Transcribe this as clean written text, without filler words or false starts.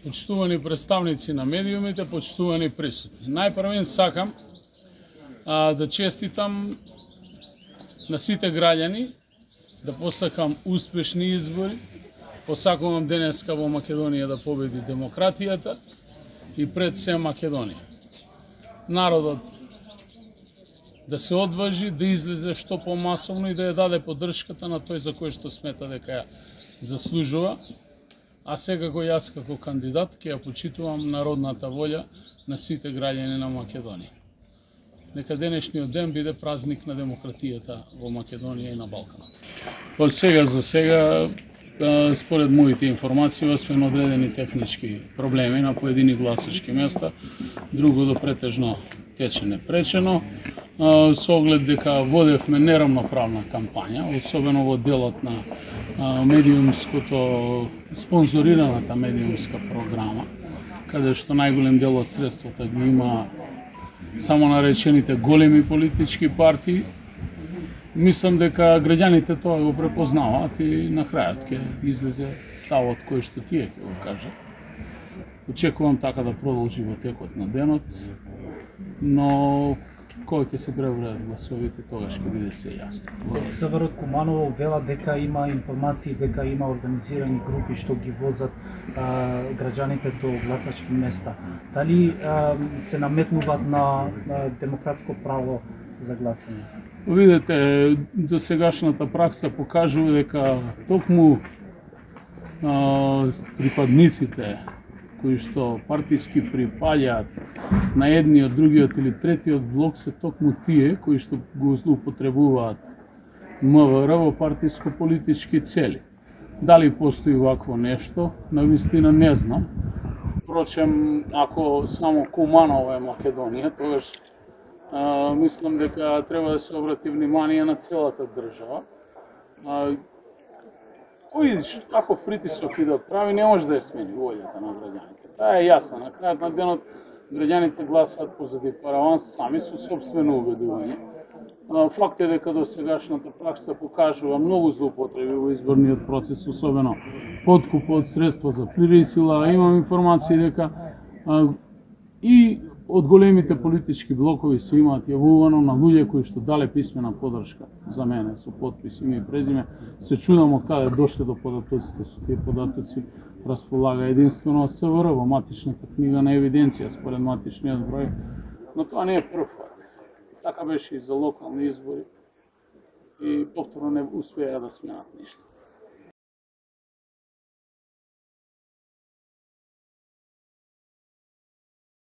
Почитувани представници на медиумите, почитувани присутни. Најпрвен сакам да честитам на сите граѓани, да посакам успешни избори, посакувам денеска во Македонија да победи демократијата и пред се Македонија. Народот да се одважи, да излезе што помасовно и да ја даде поддршката на тој за кој што смета дека ја заслужува. А секако јас како кандидат ќе ја почитувам народната волја на сите граѓани на Македонија. Нека денешниот ден биде празник на демократијата во Македонија и на Балканот. Од сега за сега, според моите информации, освен одредени технички проблеми на поедини гласачки места, другото претежно тече непречено, со оглед дека водевме неравноправна кампања, особено во делот на медиумското, спонзорираната медиумска програма, каде што најголем дел од средствата ги има само наречените големи политички партии. Мислам дека граѓаните тоа го препознаваат и на крајот ќе излезе ставот кој што тие ќе го кажат. Очекувам така да продолжи во текот на денот, но кој ќе се пребројат гласовите, тогаш ќе биде се јасно. Од СВР Куманово вела дека има информации дека има организирани групи што ги возат граѓаните до гласачки места. Дали се наметнуваат на демократско право за гласање? Видете, до сегашната пракса покажува дека токму припадниците кои што партиски припаѓаат на едниот, другиот или третиот блок се токму тие кои што го злоупотребуваат МВР во партиско-политички цели. Дали постои вакво нешто, навистина не знам. Впрочем, ако само Куманово е Македонија, тогаш мислам дека треба да се обрати внимание на целата држава. Кој каков притисок и да прави, не може да ја смени волјата на граѓаните. Таа е јасна. На крајот на денот граѓаните гласаат позади параван сами со собствено убедување. Факт е дека до сегашната пракса покажува многу злоупотреби во изборниот процес, особено подкуп од средства за присила. Имам информации дека и од големите политички блокови се имаат јавувано на луѓе кои што дале писмена поддршка за мене со потпис, име и презиме. Се чудам од каде дошле до податоците, со тие податоци располага единствено СВР во матичната книга на евиденција според матичниот број, но тоа не е прв пат. Така беше и за локални избори и повторно не успеа да сменат ништо.